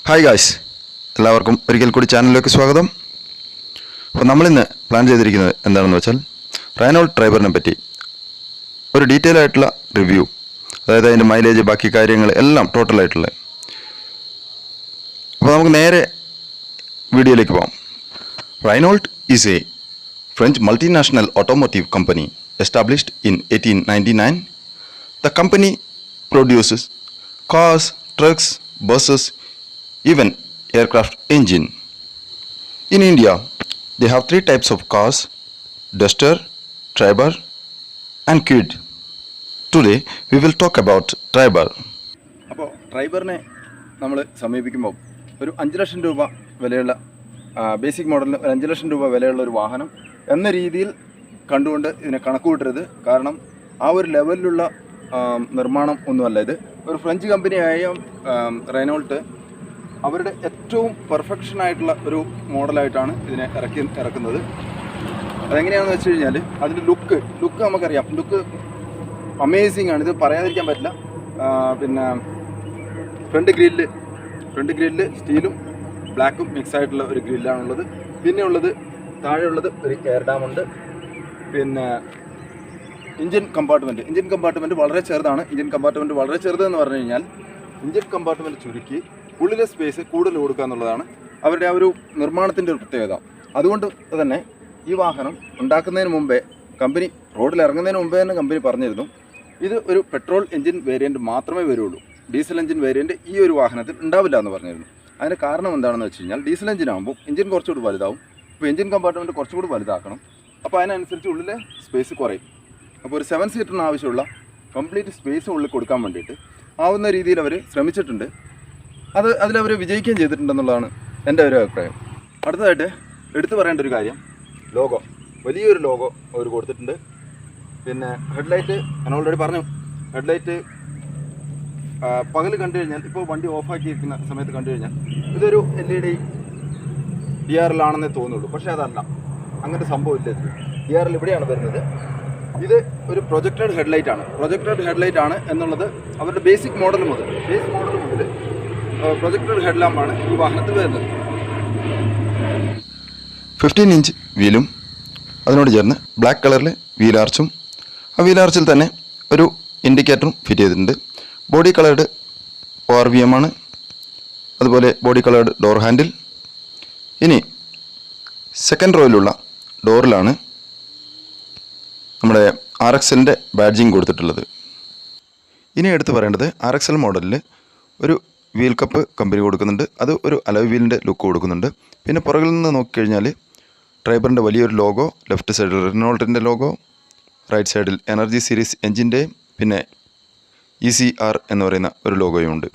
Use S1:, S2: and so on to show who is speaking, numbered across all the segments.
S1: Hi guys, എല്ലാവർക്കും ഒരിക്കൽ കൂടി ചാനലിലേക്ക് സ്വാഗതം. അപ്പോൾ നമ്മളിന്ന് പ്ലാൻ ചെയ്തിരിക്കുന്നത് എന്താണെന്ന് വെച്ചാൽ റെനോൾട്ട് ട്രൈബറിനെ പറ്റി ഒരു ഡീറ്റെയിൽ ആയിട്ടുള്ള റിവ്യൂ, അതായത് അതിൻ്റെ മൈലേജ്, ബാക്കി കാര്യങ്ങൾ എല്ലാം ടോട്ടലായിട്ടുള്ള. അപ്പോൾ നമുക്ക് നേരെ വീഡിയോയിലേക്ക് പോകാം. Renault is A French multinational automotive company established in 1899. The company produces cars, trucks, buses, even aircraft engine. In India, they have three types of cars: Duster, Triber, and Kwid. Today, we will talk about Triber.
S2: അപ്പോൾ ട്രൈബറിനെ നമ്മൾ സമീപിക്കുമ്പോൾ ഒരു 5 ലക്ഷം രൂപ വിലയുള്ള basic മോഡലിന് 5 ലക്ഷം രൂപ വിലയുള്ള ഒരു വാഹനം എന്ന രീതിയിൽ കണ്ടുകൊണ്ട് ഇതിനെ കണക്ക് കൂട്ടരുത്. കാരണം ആ ഒരു ലെവലിലുള്ള നിർമ്മാണം ഒന്നുമല്ല ഇത്. ഒരു ഫ്രഞ്ച് കമ്പനിയായ റെനോൾട്ട് അവരുടെ ഏറ്റവും പെർഫെക്ഷൻ ആയിട്ടുള്ള ഒരു മോഡലായിട്ടാണ് ഇതിനെ ഇറക്കുന്നത്. അതെങ്ങനെയാണെന്ന് വെച്ച് കഴിഞ്ഞാൽ അതിൻ്റെ ലുക്ക് നമുക്കറിയാം. ലുക്ക് അമേസിങ് ആണ്, ഇത് പറയാതിരിക്കാൻ പറ്റില്ല. പിന്നെ ഫ്രണ്ട് ഗ്രില്ല് സ്റ്റീലും ബ്ലാക്കും മിക്സ് ആയിട്ടുള്ള ഒരു ഗ്രില്ലാണുള്ളത്. പിന്നെ ഉള്ളത് താഴെയുള്ളത് ഒരു എയർ ഡാമുണ്ട്. പിന്നെ എഞ്ചിൻ കമ്പാർട്ട്മെൻറ്റ് വളരെ ചെറുതാണ്. വളരെ ചെറുതെന്ന് പറഞ്ഞു കഴിഞ്ഞാൽ എഞ്ചിൻ കമ്പാർട്ട്മെൻറ്റ് ചുരുക്കി ഉള്ളിലെ സ്പേസ് കൂടുതൽ കൊടുക്കുക എന്നുള്ളതാണ് അവരുടെ ആ ഒരു നിർമ്മാണത്തിൻ്റെ ഒരു പ്രത്യേകത. അതുകൊണ്ട് തന്നെ ഈ വാഹനം ഉണ്ടാക്കുന്നതിന് മുമ്പേ കമ്പനി റോഡിൽ ഇറങ്ങുന്നതിന് മുമ്പേ തന്നെ കമ്പനി പറഞ്ഞിരുന്നു ഇത് ഒരു പെട്രോൾ എഞ്ചിൻ വേരിയൻറ്റ് മാത്രമേ വരുള്ളൂ, ഡീസൽ എഞ്ചിൻ വേരിയൻറ്റ് ഈ ഒരു വാഹനത്തിൽ ഉണ്ടാവില്ല എന്ന് പറഞ്ഞിരുന്നു. അതിൻ്റെ കാരണം എന്താണെന്ന് വെച്ച് കഴിഞ്ഞാൽ ഡീസൽ എഞ്ചിൻ ആകുമ്പോൾ എഞ്ചിൻ കുറച്ചുകൂടി വലുതാവും. അപ്പോൾ എഞ്ചിൻ കമ്പാർട്ട്മെൻറ്റ് കുറച്ചുകൂടി വലുതാക്കണം. അപ്പോൾ അതിനനുസരിച്ച് ഉള്ളിലെ സ്പേസ് കുറയും. അപ്പോൾ ഒരു 7 സീറ്ററിന് ആവശ്യമുള്ള കംപ്ലീറ്റ് സ്പേസ് ഉള്ളിൽ കൊടുക്കാൻ വേണ്ടിയിട്ട് ആവുന്ന രീതിയിൽ അവർ ശ്രമിച്ചിട്ടുണ്ട്. അതിലവർ വിജയിക്കുകയും ചെയ്തിട്ടുണ്ടെന്നുള്ളതാണ് എൻ്റെ ഒരു അഭിപ്രായം. അടുത്തതായിട്ട് എടുത്തു പറയേണ്ട ഒരു കാര്യം, ലോഗോ. വലിയൊരു ലോഗോ അവർ കൊടുത്തിട്ടുണ്ട്. പിന്നെ ഹെഡ്ലൈറ്റ് ഞാൻ ഓൾറെഡി പറഞ്ഞു. ഹെഡ്ലൈറ്റ് പകൽ കണ്ടു കഴിഞ്ഞാൽ, ഇപ്പോൾ വണ്ടി ഓഫാക്കിയിരിക്കുന്ന സമയത്ത് കണ്ടു കഴിഞ്ഞാൽ ഇതൊരു LED DRL ആണെന്നേ തോന്നുള്ളൂ. പക്ഷേ അതല്ല, അങ്ങനത്തെ സംഭവമില്ല. ഇത് DRL ഇവിടെയാണ് വരുന്നത്. ഇത് ഒരു പ്രൊജക്റ്റഡ് ഹെഡ്ലൈറ്റ് ആണ് എന്നുള്ളത് അവരുടെ ബേസ് മോഡൽ മുതൽ പ്രൊജക്റ്റഡ് ഹെഡ്ലാമ്പാണ് ഈ വാഹനത്തിൽ വരുന്നത്.
S1: 15 ഇഞ്ച് വീലും അതിനോട് ചേർന്ന് ബ്ലാക്ക് കളറിൽ വീലാർച്ചും, ആ വീലാർച്ചിൽ തന്നെ ഒരു ഇൻഡിക്കേറ്ററും ഫിറ്റ് ചെയ്തിട്ടുണ്ട്. ബോഡി കളേർഡ് ORVM ആണ്. അതുപോലെ ബോഡി കളേർഡ് ഡോർ ഹാൻഡിൽ. ഇനി സെക്കൻഡ് റോയിലുള്ള ഡോറിലാണ് നമ്മുടെ RXLൻ്റെ ബാഡ്ജിങ് കൊടുത്തിട്ടുള്ളത്. ഇനി എടുത്ത് പറയേണ്ടത് RXL മോഡലിൽ ഒരു വീൽ കപ്പ് കമ്പനി കൊടുക്കുന്നുണ്ട്. അത് ഒരു അലോയ് വീലിൻ്റെ ലുക്ക് കൊടുക്കുന്നുണ്ട്. പിന്നെ പുറകിൽ നിന്ന് നോക്കിക്കഴിഞ്ഞാൽ ട്രൈബറിൻ്റെ വലിയൊരു ലോഗോ, ലെഫ്റ്റ് സൈഡിൽ റെനോൾട്ടിൻ്റെ ലോഗോ, റൈറ്റ് സൈഡിൽ എനർജി സീരീസ് എഞ്ചിൻ്റെ പിന്നെ ECR എന്ന് പറയുന്ന ഒരു ലോഗോയും ഉണ്ട്.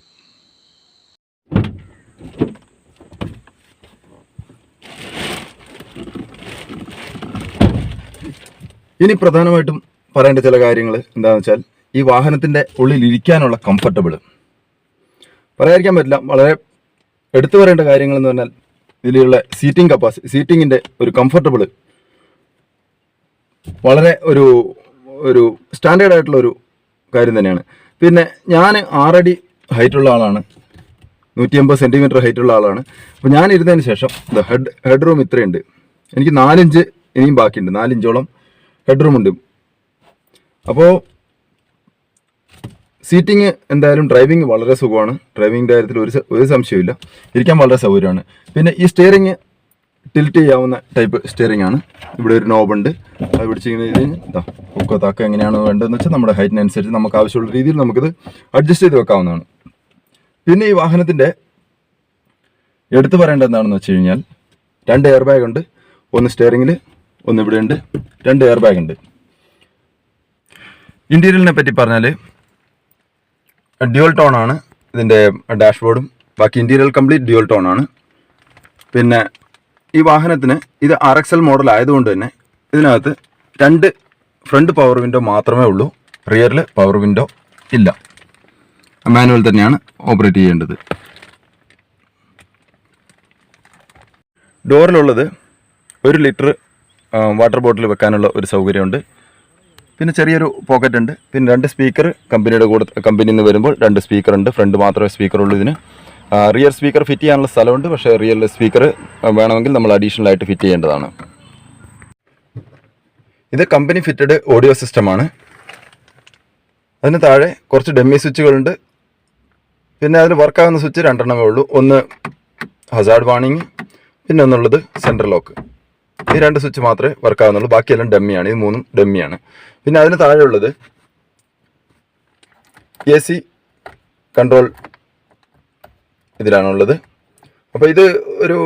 S2: ഇനി പ്രധാനമായിട്ടും പറയേണ്ട ചില കാര്യങ്ങൾ എന്താണെന്ന് വെച്ചാൽ ഈ വാഹനത്തിൻ്റെ ഉള്ളിൽ ഇരിക്കാനുള്ള കംഫർട്ടബിൾ പറയാതിരിക്കാൻ പറ്റില്ല. വളരെ എടുത്തു പറയേണ്ട കാര്യങ്ങൾ എന്ന് പറഞ്ഞാൽ ഇതിലുള്ള സീറ്റിങ്ങിൻ്റെ ഒരു കംഫർട്ടബിൾ വളരെ ഒരു സ്റ്റാൻഡേർഡ് ആയിട്ടുള്ള ഒരു കാര്യം തന്നെയാണ്. പിന്നെ ഞാൻ 6 അടി ഹൈറ്റുള്ള ആളാണ്, 150 സെൻറ്റിമീറ്റർ ഹൈറ്റുള്ള ആളാണ്. അപ്പോൾ ഞാൻ ഇരുന്നതിന് ശേഷം ഹെഡ് റൂം ഇത്രയുണ്ട്. എനിക്ക് 4 ഇഞ്ച് ഇനിയും ബാക്കിയുണ്ട്, 4 ഇഞ്ചോളം ഹെഡ് റൂം ഉണ്ട്. അപ്പോൾ സീറ്റിംഗ് എന്തായാലും ഡ്രൈവിംഗ് വളരെ സുഖമാണ്. ഡ്രൈവിംഗിൻ്റെ കാര്യത്തിൽ ഒരു സംശയമില്ല, ഇരിക്കാൻ വളരെ സൗകര്യമാണ്. പിന്നെ ഈ സ്റ്റിയറിങ് ടിൽറ്റ് ചെയ്യാവുന്ന ടൈപ്പ് സ്റ്റിയറിംഗ് ആണ്. ഇവിടെ ഒരു നോബുണ്ട്, അത് പിടിച്ചിങ്ങനെ ഇതാ പൊക്കോ താക്കോ എങ്ങനെയാണ് വേണ്ടതെന്ന് വെച്ചാൽ നമ്മുടെ ഹൈറ്റിനനുസരിച്ച് നമുക്ക് ആവശ്യമുള്ള രീതിയിൽ നമുക്കിത് അഡ്ജസ്റ്റ് ചെയ്ത് വെക്കാവുന്നതാണ്. പിന്നെ ഈ വാഹനത്തിൻ്റെ എടുത്തു പറയേണ്ടത് എന്താണെന്ന് വെച്ച് കഴിഞ്ഞാൽ 2 എയർ ബാഗ് ഉണ്ട്. ഒന്ന് സ്റ്റിയറിങ്ങിൽ, ഒന്ന് ഇവിടെ ഉണ്ട്. 2 എയർ ബാഗ് ഉണ്ട്. ഇൻറ്റീരിയലിനെ പറ്റി പറഞ്ഞാൽ ഡ്യുവൽ ടോൺ ആണ് ഇതിൻ്റെ ഡാഷ്ബോർഡും. ബാക്കി ഇൻറ്റീരിയൽ കംപ്ലീറ്റ് ഡ്യുവൽ ടോൺ ആണ്. പിന്നെ ഈ വാഹനത്തിന് ഇത് RXL മോഡൽ ആയതുകൊണ്ട് തന്നെ ഇതിനകത്ത് 2 ഫ്രണ്ട് പവർ വിൻഡോ മാത്രമേ ഉള്ളൂ. റിയറിൽ പവർ വിൻഡോ ഇല്ല. മാനുവൽ തന്നെയാണ് ഓപ്പറേറ്റ് ചെയ്യേണ്ടത്. ഡോറിലുള്ളത് 1 ലിറ്റർ വാട്ടർ ബോട്ടിൽ വെക്കാനുള്ള ഒരു സൗകര്യമുണ്ട്. പിന്നെ ചെറിയൊരു പോക്കറ്റ് ഉണ്ട്. പിന്നെ 2 സ്പീക്കർ കമ്പനിയിൽ നിന്ന് വരുമ്പോൾ 2 സ്പീക്കർ ഉണ്ട്. ഫ്രണ്ട് മാത്രമേ സ്പീക്കറുള്ളൂ ഇതിന്.
S1: റിയർ സ്പീക്കർ ഫിറ്റ് ചെയ്യാനുള്ള സ്ഥലമുണ്ട്, പക്ഷേ റിയർ സ്പീക്കർ വേണമെങ്കിൽ നമ്മൾ അഡീഷണൽ ആയിട്ട് ഫിറ്റ് ചെയ്യേണ്ടതാണ്. ഇത് കമ്പനി ഫിറ്റഡ് ഓഡിയോ സിസ്റ്റമാണ്. അതിന് താഴെ കുറച്ച് ഡമ്മി സ്വിച്ചുകളുണ്ട്. പിന്നെ അതിന് വർക്കാകുന്ന സ്വിച്ച് 2 എണ്ണമേ ഉള്ളൂ. ഒന്ന് ഹസാർഡ് വാർണിംഗ്, പിന്നെ ഒന്നുള്ളത് സെൻട്രൽ ലോക്ക്. ഈ 2 സ്വിച്ച് മാത്രമേ വർക്കാകുന്നുള്ളൂ, ബാക്കിയെല്ലാം ഡമ്മിയാണ്. ഇത് 3ഉം ഡമ്മിയാണ്. പിന്നെ അതിന് താഴെ ഉള്ളത് AC കൺട്രോൾ ഇതിലാണുള്ളത്. അപ്പോൾ ഇത് ഒരു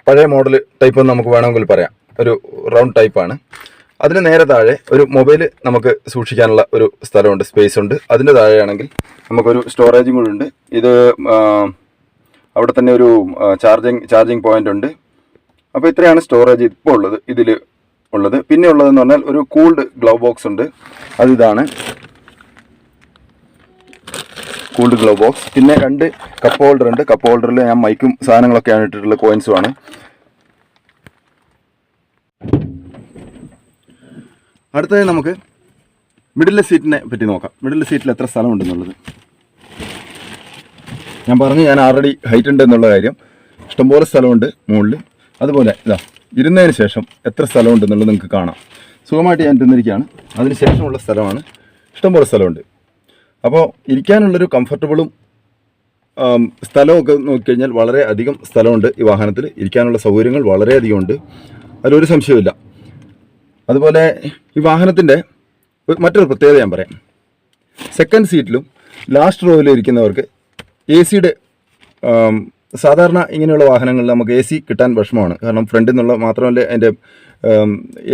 S1: പഴയ മോഡൽ ടൈപ്പ് എന്ന് നമുക്ക് വേണമെങ്കിൽ പറയാം. ഒരു റൗണ്ട് ടൈപ്പാണ്. അതിന് നേരെ താഴെ ഒരു മൊബൈൽ നമുക്ക് സൂക്ഷിക്കാനുള്ള ഒരു സ്ഥലമുണ്ട്, സ്പേസ് ഉണ്ട്. അതിൻ്റെ താഴെയാണെങ്കിൽ നമുക്കൊരു സ്റ്റോറേജും കൂടി ഉണ്ട്. ഇത് അവിടെ തന്നെ ഒരു ചാർജിങ് പോയിന്റ് ഉണ്ട്. അപ്പോൾ ഇത്രയാണ് സ്റ്റോറേജ് ഇപ്പോൾ ഉള്ളത് ഇതിൽ ഉള്ളത്. പിന്നെ ഉള്ളതെന്ന് പറഞ്ഞാൽ ഒരു കൂൾഡ് ഗ്ലൗ ബോക്സ് ഉണ്ട്. അതിതാണ് കൂൾഡ് ഗ്ലൗ ബോക്സ്. പിന്നെ 2 കപ്പ് ഹോൾഡർ ഉണ്ട്. കപ്പ് ഹോൾഡറിൽ ഞാൻ മൈക്കും സാധനങ്ങളൊക്കെയാണ് ഇട്ടിട്ടുള്ള കോയിൻസുമാണ്. അടുത്തത് നമുക്ക് മിഡിൽ സീറ്റിനെ പറ്റി നോക്കാം. മിഡിൽ സീറ്റിൽ എത്ര സ്ഥലം ഉണ്ടെന്നുള്ളത് ഞാൻ പറഞ്ഞു. ഞാൻ ആൾറെഡി ഹൈറ്റ് ഉണ്ട് എന്നുള്ള കാര്യം. ഇഷ്ടംപോലെ സ്ഥലമുണ്ട് മുകളിൽ. അതുപോലെ ഇതാ ഇരുന്നതിന് ശേഷം എത്ര സ്ഥലം ഉണ്ടെന്നുള്ളത് നിങ്ങൾക്ക് കാണാം. സുഖമായിട്ട് ഞാൻ ഇരുന്നിരിക്കുകയാണ്. അതിന് ശേഷമുള്ള സ്ഥലമാണ്, ഇഷ്ടംപോലെ സ്ഥലമുണ്ട്. അപ്പോൾ ഇരിക്കാനുള്ളൊരു കംഫർട്ടബിളും സ്ഥലമൊക്കെ നോക്കിക്കഴിഞ്ഞാൽ വളരെ അധികം സ്ഥലമുണ്ട് ഈ വാഹനത്തിൽ. ഇരിക്കാനുള്ള സൗകര്യങ്ങൾ വളരെയധികം ഉണ്ട്, അതിലൊരു സംശയമില്ല. അതുപോലെ ഈ വാഹനത്തിൻ്റെ മറ്റൊരു പ്രത്യേകത ഞാൻ പറയാം. സെക്കൻഡ് സീറ്റിലും ലാസ്റ്റ് റോയിലും ഇരിക്കുന്നവർക്ക് AC യുടെ സാധാരണ ഇങ്ങനെയുള്ള വാഹനങ്ങളിൽ നമുക്ക് AC കിട്ടാൻ വിഷമമാണ്. കാരണം ഫ്രണ്ടിൽ നിന്നുള്ള മാത്രമല്ലേ അതിൻ്റെ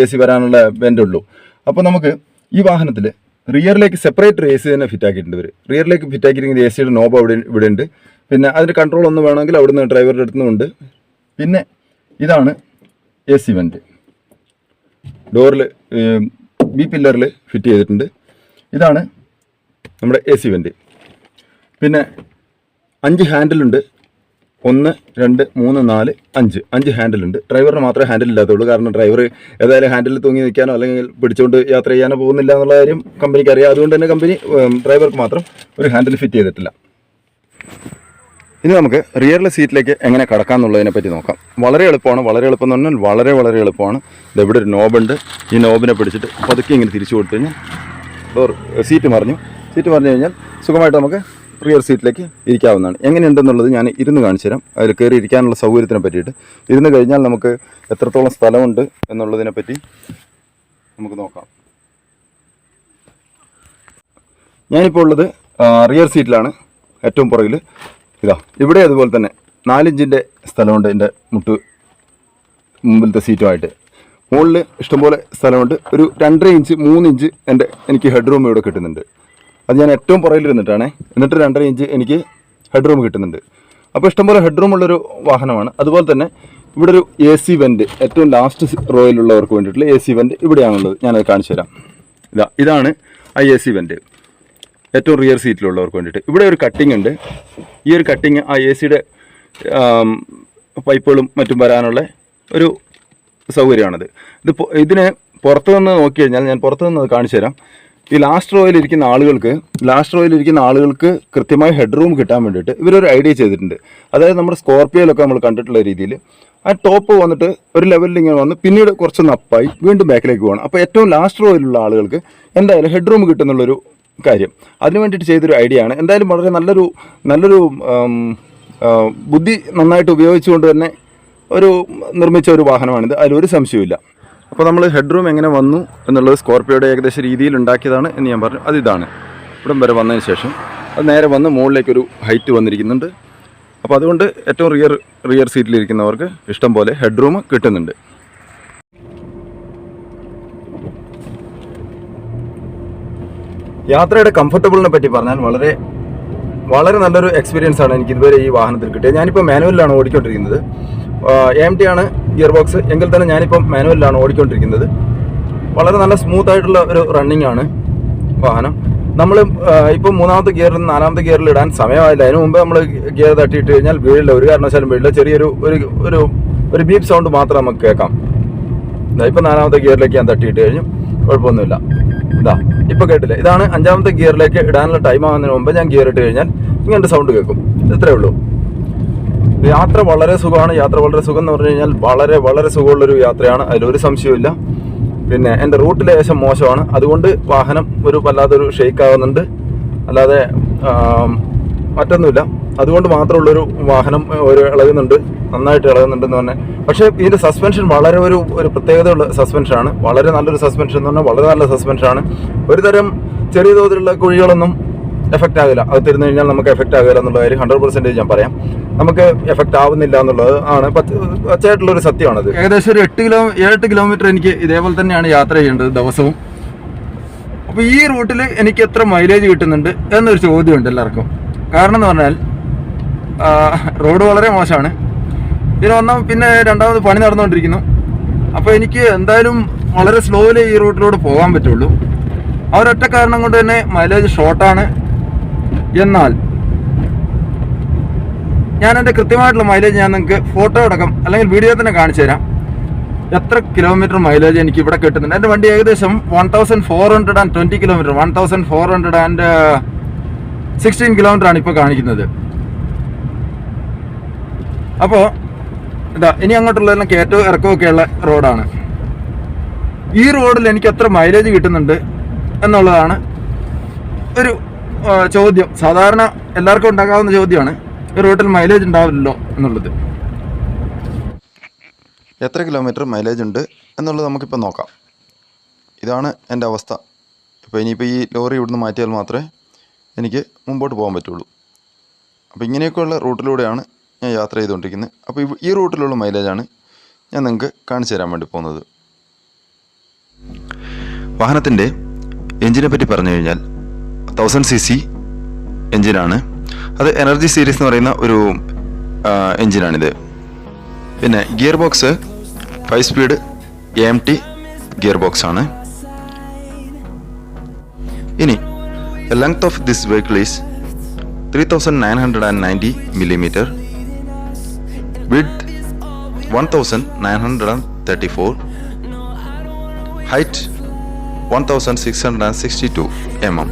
S1: AC വരാനുള്ള വെൻ്റുള്ളൂ. അപ്പോൾ നമുക്ക് ഈ വാഹനത്തിൽ റിയറിലേക്ക് സെപ്പറേറ്റ് AC തന്നെ ഫിറ്റ് ആക്കിയിട്ടുണ്ട്. ഇവർ റിയറിലേക്ക് ഫിറ്റ് ആക്കിയിരിക്കുന്ന AC യുടെ നോബ് ഇവിടെ ഉണ്ട്. പിന്നെ അതിൻ്റെ കൺട്രോൾ ഒന്ന് വേണമെങ്കിൽ അവിടുന്ന് ഡ്രൈവറുടെ അടുത്തുനിന്നുണ്ട്. പിന്നെ ഇതാണ് AC വെൻ്റ്. ഡോറിൽ B പില്ലറിൽ ഫിറ്റ് ചെയ്തിട്ടുണ്ട്. ഇതാണ് നമ്മുടെ AC വെൻ്റ്. പിന്നെ 5 ഹാൻഡിലുണ്ട്. 1, 2, 3, 4, 5 ഹാൻഡിലുണ്ട്. ഡ്രൈവറിന് മാത്രമേ ഹാൻഡിൽ ഇല്ലാത്തുള്ളൂ. കാരണം ഡ്രൈവർ ഏതായാലും ഹാൻഡിൽ തൂങ്ങി നിൽക്കാനോ അല്ലെങ്കിൽ പിടിച്ചുകൊണ്ട് യാത്ര ചെയ്യാനോ പോകുന്നില്ല എന്നുള്ള കാര്യം കമ്പനിക്ക് അറിയാം. അതുകൊണ്ട് തന്നെ കമ്പനി ഡ്രൈവർക്ക് മാത്രം ഒരു ഹാൻഡിൽ ഫിറ്റ് ചെയ്തിട്ടില്ല. ഇനി നമുക്ക് റിയറിലെ സീറ്റിലേക്ക് എങ്ങനെ കടക്കാമെന്നുള്ളതിനെ പറ്റി നോക്കാം. വളരെ എളുപ്പമാണ്. വളരെ എളുപ്പം എന്ന് പറഞ്ഞാൽ വളരെ എളുപ്പമാണ്. ഇവിടെ ഒരു നോബുണ്ട്. ഈ നോബിനെ പിടിച്ചിട്ട് പതുക്കെ ഇങ്ങനെ തിരിച്ചു കൊടുത്തു കഴിഞ്ഞാൽ സീറ്റ് മറിഞ്ഞു കഴിഞ്ഞാൽ സുഖമായിട്ട് നമുക്ക് റിയർ സീറ്റിലേക്ക് ഇരിക്കാവുന്നതാണ്. എങ്ങനെയുണ്ടെന്നുള്ളത് ഞാൻ ഇരുന്ന് കാണിച്ചു തരാം. അതിൽ കയറി ഇരിക്കാനുള്ള സൗകര്യത്തിനെ പറ്റിയിട്ട്. ഇരുന്ന് കഴിഞ്ഞാൽ നമുക്ക് എത്രത്തോളം സ്ഥലമുണ്ട് എന്നുള്ളതിനെ പറ്റി നമുക്ക് നോക്കാം. ഞാനിപ്പോൾ ഉള്ളത് റിയർ സീറ്റിലാണ്, ഏറ്റവും പുറകിൽ. ഇതാ ഇവിടെ അതുപോലെ തന്നെ 4 ഇഞ്ചിൻ്റെ സ്ഥലമുണ്ട് എൻ്റെ മുമ്പിലത്തെ സീറ്റുമായിട്ട്. മുകളിൽ ഇഷ്ടംപോലെ സ്ഥലമുണ്ട്. ഒരു 2.5 ഇഞ്ച് 3 ഇഞ്ച് എനിക്ക് ഹെഡ് റൂം ഇവിടെ കിട്ടുന്നുണ്ട്. അത് ഞാൻ ഏറ്റവും പുറകിലിരുന്നിട്ടാണേ. എന്നിട്ട് 2.5 ഇഞ്ച് എനിക്ക് ഹെഡ് റൂം കിട്ടുന്നുണ്ട്. അപ്പോൾ ഇഷ്ടംപോലെ ഹെഡ് റൂം ഉള്ളൊരു വാഹനമാണ്. അതുപോലെ തന്നെ ഇവിടെ ഒരു AC വെൻ്റ്, ഏറ്റവും ലാസ്റ്റ് റോയിലുള്ളവർക്ക് വേണ്ടിയിട്ടുള്ള AC വെൻ്റ് ഇവിടെയാണുള്ളത്. ഞാനത് കാണിച്ചു തരാം. ഇതാണ് ആ AC വെൻ്റ്, ഏറ്റവും റിയർ സീറ്റിലുള്ളവർക്ക് വേണ്ടിയിട്ട്. ഇവിടെ ഒരു കട്ടിങ് ഉണ്ട്. ഈ ഒരു കട്ടിങ് ആ AC യുടെ പൈപ്പുകളും മറ്റും വരാനുള്ള ഒരു സൗകര്യമാണത്. ഇതിന് പുറത്തു നിന്ന് നോക്കി കഴിഞ്ഞാൽ, ഞാൻ പുറത്തു നിന്ന് കാണിച്ചു തരാം. ഈ ലാസ്റ്റ് റോയിലിരിക്കുന്ന ആളുകൾക്ക് കൃത്യമായി ഹെഡ് റൂം കിട്ടാൻ വേണ്ടിയിട്ട് ഇവരൊരു ഐഡിയ ചെയ്തിട്ടുണ്ട്. അതായത് നമ്മുടെ സ്കോർപ്പിയോയിലൊക്കെ നമ്മൾ കണ്ടിട്ടുള്ള രീതിയിൽ ആ ടോപ്പ് വന്നിട്ട് ഒരു ലെവലിൽ ഇങ്ങനെ വന്ന് പിന്നീട് കുറച്ചൊന്ന് അപ്പായി വീണ്ടും ബാക്കിലേക്ക് പോകണം. അപ്പോൾ ഏറ്റവും ലാസ്റ്റ് റോയിലുള്ള ആളുകൾക്ക് എന്തായാലും ഹെഡ് റൂം കിട്ടുന്നുള്ളൊരു കാര്യം അതിന് വേണ്ടിയിട്ട് ചെയ്തൊരു ഐഡിയ ആണ്. എന്തായാലും വളരെ നല്ലൊരു ബുദ്ധി നന്നായിട്ട് ഉപയോഗിച്ചുകൊണ്ട് തന്നെ നിർമ്മിച്ച ഒരു വാഹനമാണിത്. അതിലൊരു സംശയമില്ല. അപ്പോൾ നമ്മൾ ഹെഡ് റൂം എങ്ങനെ വന്നു എന്നുള്ളത് സ്കോർപ്പിയോയുടെ ഏകദേശം രീതിയിൽ ഉണ്ടാക്കിയതാണ് എന്ന് ഞാൻ പറഞ്ഞു. അതിതാണ് ഇവിടം വരെ വന്നതിന് ശേഷം അത് നേരെ വന്ന് മുകളിലേക്കൊരു ഹൈറ്റ് വന്നിരിക്കുന്നുണ്ട്. അപ്പോൾ അതുകൊണ്ട് ഏറ്റവും റിയർ സീറ്റിലിരിക്കുന്നവർക്ക് ഇഷ്ടം പോലെ ഹെഡ് റൂം കിട്ടുന്നുണ്ട്. യാത്രയുടെ കംഫർട്ടബിളിനെ പറ്റി പറഞ്ഞാൽ വളരെ നല്ലൊരു എക്സ്പീരിയൻസ് ആണ് എനിക്ക് ഇതുവരെ ഈ വാഹനത്തിൽ കിട്ടിയത്. ഞാനിപ്പോൾ മാനുവലിലാണ് ഓടിക്കൊണ്ടിരിക്കുന്നത്. AMT ആണ് ഗിയർ ബോക്സ്, എങ്കിൽ തന്നെ ഞാനിപ്പം മാനുവലിലാണ് ഓടിക്കൊണ്ടിരിക്കുന്നത്. വളരെ നല്ല സ്മൂത്ത് ആയിട്ടുള്ള ഒരു റണ്ണിങ് ആണ് വാഹനം. നമ്മൾ ഇപ്പം 3ാമത്തെ ഗിയറിൽ നിന്ന് 4ാമത്തെ ഗിയറിൽ ഇടാൻ സമയമായില്ല. അതിന് മുമ്പ് നമ്മൾ ഗിയർ തട്ടിയിട്ട് കഴിഞ്ഞാൽ വീഴില്ല, ഒരു കാരണവശാലും വീഴില്ല. ചെറിയൊരു ഒരു ബീപ്പ് സൗണ്ട് മാത്രം നമുക്ക് കേൾക്കാം. ഇപ്പം 4ാമത്തെ ഗിയറിലേക്ക് ഞാൻ തട്ടിയിട്ട് കഴിഞ്ഞു, കുഴപ്പമൊന്നുമില്ല. ഇപ്പോൾ കേട്ടില്ല. ഇതാണ് 5ാമത്തെ ഗിയറിലേക്ക് ഇടാനുള്ള ടൈം ആവുന്നതിന് മുമ്പ് ഞാൻ ഗിയർ ഇട്ട് കഴിഞ്ഞാൽ
S2: ഇങ്ങനത്തെ സൗണ്ട് കേൾക്കും. ഇത്രയേ ഉള്ളൂ. യാത്ര വളരെ സുഖമാണ്. യാത്ര വളരെ സുഖം എന്ന് പറഞ്ഞു കഴിഞ്ഞാൽ വളരെ വളരെ സുഖമുള്ളൊരു യാത്രയാണ്, അതിലൊരു സംശയവുമില്ല. പിന്നെ എൻ്റെ റൂട്ട് ലേശം മോശമാണ്, അതുകൊണ്ട് വാഹനം ഒരു വല്ലാതൊരു ഷെയ്ക്ക് ആകുന്നുണ്ട്, അല്ലാതെ മറ്റൊന്നുമില്ല. അതുകൊണ്ട് മാത്രമുള്ളൊരു വാഹനം ഒരു ഇളകുന്നുണ്ട്, നന്നായിട്ട് ഇളകുന്നുണ്ടെന്ന് പറഞ്ഞാൽ. പക്ഷേ ഇതിൻ്റെ സസ്പെൻഷൻ വളരെ ഒരു പ്രത്യേകതയുള്ള സസ്പെൻഷനാണ്. വളരെ നല്ലൊരു സസ്പെൻഷൻ എന്ന് പറഞ്ഞാൽ വളരെ നല്ല സസ്പെൻഷനാണ്. ഒരു തരം ചെറിയ തോതിലുള്ള കുഴികളൊന്നും എഫക്റ്റ് ആകില്ല. അത് തിരുന്നു കഴിഞ്ഞാൽ നമുക്ക് എഫക്റ്റ് ആകില്ല എന്നുള്ള കാര്യം 100% ഞാൻ പറയാം. നമുക്ക് എഫക്റ്റ് ആവുന്നില്ല എന്നുള്ളത് ആണ് പച്ചയായിട്ടുള്ളൊരു സത്യമാണത്. ഏകദേശം ഒരു 7 കിലോമീറ്റർ എനിക്ക് ഇതേപോലെ തന്നെയാണ് യാത്ര ചെയ്യേണ്ടത് ദിവസവും. അപ്പോൾ ഈ റൂട്ടിൽ എനിക്ക് എത്ര മൈലേജ് കിട്ടുന്നുണ്ട് എന്നൊരു ചോദ്യമുണ്ട് എല്ലാവർക്കും. കാരണം എന്ന് പറഞ്ഞാൽ റോഡ് വളരെ മോശമാണ്. പിന്നെ രണ്ടാമത് പണി നടന്നുകൊണ്ടിരിക്കുന്നു. അപ്പോൾ എനിക്ക് എന്തായാലും വളരെ സ്ലോയിലേ ഈ റൂട്ടിലൂടെ പോകാൻ പറ്റുള്ളൂ. ആ ഒരൊറ്റ കാരണം കൊണ്ട് തന്നെ മൈലേജ് ഷോർട്ടാണ്. എന്നാൽ ഞാൻ എൻ്റെ കൃത്യമായിട്ടുള്ള മൈലേജ് ഞാൻ നിങ്ങൾക്ക് ഫോട്ടോ അടക്കം അല്ലെങ്കിൽ വീഡിയോ തന്നെ കാണിച്ചു തരാം. എത്ര കിലോമീറ്റർ മൈലേജ് എനിക്ക് ഇവിടെ കിട്ടുന്നുണ്ട്. എൻ്റെ വണ്ടി ഏകദേശം 1420 കിലോമീറ്റർ, 1416 കിലോമീറ്റർ ആണ് ഇപ്പോൾ കാണിക്കുന്നത്. അപ്പോൾ ഇതാ ഇനി അങ്ങോട്ടുള്ളതെല്ലാം കയറ്റവും ഇറക്കമൊക്കെയുള്ള റോഡാണ്. ഈ റോഡിൽ എനിക്ക് എത്ര മൈലേജ് കിട്ടുന്നുണ്ട് എന്നുള്ളതാണ് ഒരു ചോദ്യം. സാധാരണ എല്ലാവർക്കും ഉണ്ടാകാവുന്ന ചോദ്യമാണ്, ഈ റോഡിൽ മൈലേജ് ഉണ്ടാവില്ലല്ലോ എന്നുള്ളത്.
S1: എത്ര കിലോമീറ്റർ മൈലേജ് ഉണ്ട് എന്നുള്ളത് നമുക്കിപ്പോൾ നോക്കാം. ഇതാണ് എൻ്റെ അവസ്ഥ. ഇപ്പോൾ ഇനിയിപ്പോൾ ഈ ലോറി ഇവിടുന്ന് മാറ്റിയാൽ മാത്രമേ എനിക്ക് മുമ്പോട്ട് പോകാൻ പറ്റുള്ളൂ. അപ്പോൾ ഇങ്ങനെയൊക്കെയുള്ള റൂട്ടിലൂടെയാണ് ഞാൻ യാത്ര ചെയ്തുകൊണ്ടിരിക്കുന്നത്. അപ്പോൾ ഈ റൂട്ടിലുള്ള മൈലേജാണ് ഞാൻ നിങ്ങൾക്ക് കാണിച്ചു തരാൻ വേണ്ടി പോകുന്നത്. വാഹനത്തിൻ്റെ എൻജിനെ പറ്റി പറഞ്ഞു കഴിഞ്ഞാൽ 1000cc എൻജിനാണ്. അത് എനർജി സീരീസ് എന്ന് പറയുന്ന ഒരു എൻജിനാണിത്. പിന്നെ gear box 5 speed AMT gear box ആണ്. ഇനി length of this vehicle is 3990 millimeter, width 1934, height 1662 mm.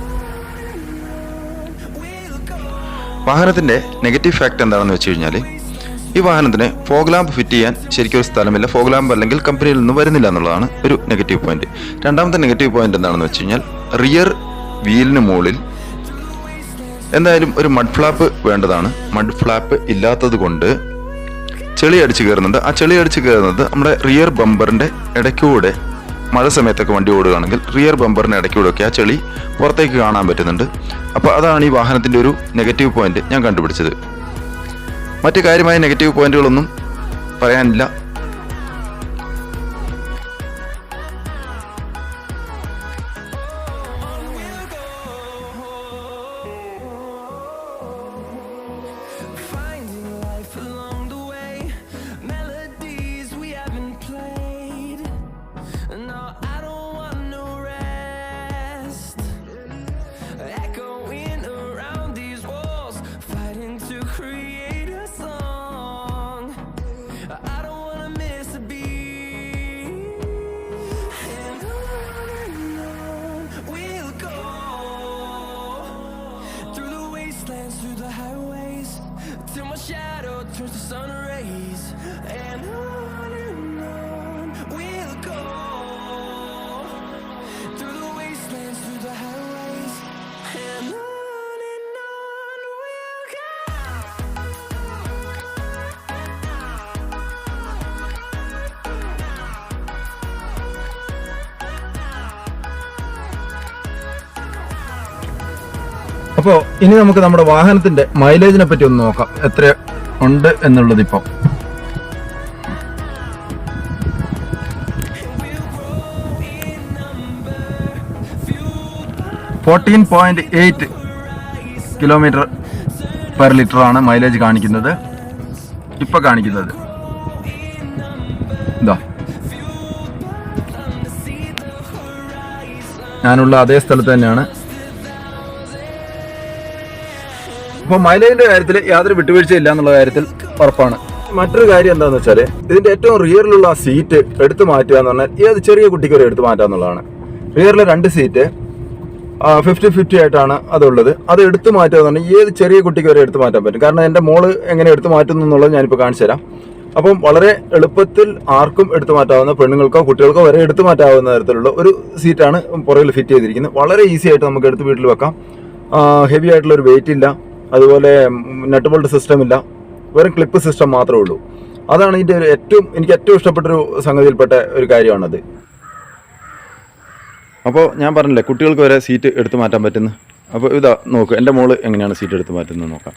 S1: വാഹനത്തിൻ്റെ നെഗറ്റീവ് ഫാക്ട് എന്താണെന്ന് വെച്ച് കഴിഞ്ഞാൽ, ഈ വാഹനത്തിന് ഫോഗ് ലാമ്പ് ഫിറ്റ് ചെയ്യാൻ ശരിക്കും ഒരു സ്ഥലമില്ല. ഫോഗ് ലാമ്പ് അല്ലെങ്കിൽ കമ്പനിയിൽ നിന്ന് വരുന്നില്ല എന്നുള്ളതാണ് ഒരു നെഗറ്റീവ് പോയിന്റ്. രണ്ടാമത്തെ നെഗറ്റീവ് പോയിന്റ് എന്താണെന്ന് വെച്ച് കഴിഞ്ഞാൽ, റിയർ വീലിന് മുകളിൽ എന്തായാലും ഒരു മഡ് ഫ്ലാപ്പ് വേണ്ടതാണ്. മഡ് ഫ്ലാപ്പ് ഇല്ലാത്തത് കൊണ്ട് ചെളി അടിച്ച് കയറുന്നുണ്ട്. ആ ചെളി അടിച്ച് കയറുന്നത് നമ്മുടെ റിയർ ബമ്പറിൻ്റെ ഇടയ്ക്കൂടെ, മഴ സമയത്തൊക്കെ വണ്ടി ഓടുകയാണെങ്കിൽ റിയർ ബമ്പറിൻ്റെ ഇടയ്ക്കൂടെയൊക്കെ ആ ചെളി പുറത്തേക്ക് കാണാൻ പറ്റുന്നുണ്ട്. അപ്പോൾ അതാണ് ഈ വാഹനത്തിൻ്റെ ഒരു നെഗറ്റീവ് പോയിന്റ് ഞാൻ കണ്ടുപിടിച്ചത്. മറ്റു കാര്യമായ നെഗറ്റീവ് പോയിന്റുകളൊന്നും പറയാനില്ല.
S3: Through the highways till my shadow turns to sun rays, and on we'll go through the wastelands, through the highways, and on we'll go.
S2: അപ്പോൾ ഇനി നമുക്ക് നമ്മുടെ വാഹനത്തിൻ്റെ മൈലേജിനെ പറ്റി ഒന്ന് നോക്കാം, എത്ര ഉണ്ട് എന്നുള്ളത്. ഇപ്പോൾ 14.8 കിലോമീറ്റർ പെർ ലിറ്റർ ആണ് മൈലേജ് കാണിക്കുന്നത്. ഇപ്പോൾ കാണിക്കുന്നത് ഇതാ, ഞാനുള്ള അതേ സ്ഥലത്ത് തന്നെയാണ്. അപ്പോൾ മൈലേജിൻ്റെ കാര്യത്തിൽ യാതൊരു വിട്ടുവീഴ്ചയില്ല എന്നുള്ള കാര്യത്തിൽ ഉറപ്പാണ്. മറ്റൊരു കാര്യം എന്താണെന്ന് വെച്ചാൽ, ഇതിൻ്റെ ഏറ്റവും റിയറിലുള്ള ആ സീറ്റ് എടുത്തു മാറ്റുക എന്ന് പറഞ്ഞാൽ ഏത് ചെറിയ കുട്ടിക്ക് വരെ എടുത്തു മാറ്റുക എന്നുള്ളതാണ്. റിയറിലെ 2 സീറ്റ് 50-50 ആയിട്ടാണ് അതുള്ളത്. അത് എടുത്തു മാറ്റുക എന്ന് പറഞ്ഞാൽ ഏത് ചെറിയ കുട്ടിക്ക് വരെ എടുത്തു മാറ്റാൻ പറ്റും. കാരണം എൻ്റെ മോള് എങ്ങനെ എടുത്തു മാറ്റുന്നു എന്നുള്ളത് ഞാനിപ്പോൾ കാണിച്ചു തരാം. അപ്പം വളരെ എളുപ്പത്തിൽ ആർക്കും എടുത്തു മാറ്റാവുന്ന, പെണ്ണുങ്ങൾക്കോ കുട്ടികൾക്കോ വരെ എടുത്തു മാറ്റാവുന്ന തരത്തിലുള്ള ഒരു സീറ്റാണ് പുറകിൽ ഫിറ്റ് ചെയ്തിരിക്കുന്നത്. വളരെ ഈസി ആയിട്ട് നമുക്ക് എടുത്ത് വീട്ടിൽ വെക്കാം. ഹെവി ആയിട്ടുള്ള ഒരു വെയിറ്റ് ഇല്ല, അതുപോലെ നെറ്റ് ബോൾട്ട് സിസ്റ്റം ഇല്ല, വെറും ക്ലിപ്പ് സിസ്റ്റം മാത്രമേ ഉള്ളൂ. അതാണ് ഇതിൻ്റെ എനിക്ക് ഏറ്റവും ഇഷ്ടപ്പെട്ടൊരു സംഗതിയിൽപ്പെട്ട ഒരു കാര്യമാണത്. അപ്പോൾ ഞാൻ പറഞ്ഞില്ലേ കുട്ടികൾക്ക് വരെ സീറ്റ് എടുത്തു മാറ്റാൻ പറ്റുന്നു. അപ്പോൾ ഇതാ നോക്ക്, എൻ്റെ മോള് എങ്ങനെയാണ് സീറ്റ് എടുത്ത് മാറ്റുന്നത് നോക്കാം.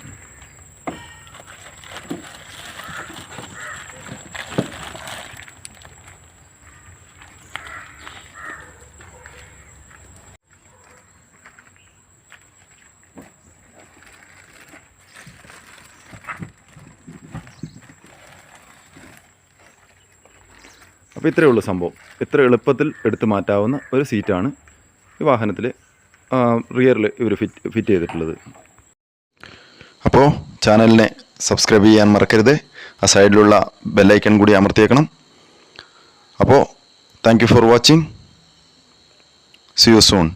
S2: അപ്പോൾ ഇത്രയേ ഉള്ളൂ സംഭവം. ഇത്ര എളുപ്പത്തിൽ എടുത്തു മാറ്റാവുന്ന ഒരു സീറ്റാണ് ഈ വാഹനത്തിൽ റിയറിൽ ഇവർ ഫിറ്റ് ചെയ്തിട്ടുള്ളത്. അപ്പോൾ ചാനലിനെ സബ്സ്ക്രൈബ് ചെയ്യാൻ മറക്കരുത്. ആ സൈഡിലുള്ള ബെല്ലൈക്കൺ കൂടി അമർത്തിയേക്കണം. അപ്പോൾ thank you for watching. See you soon.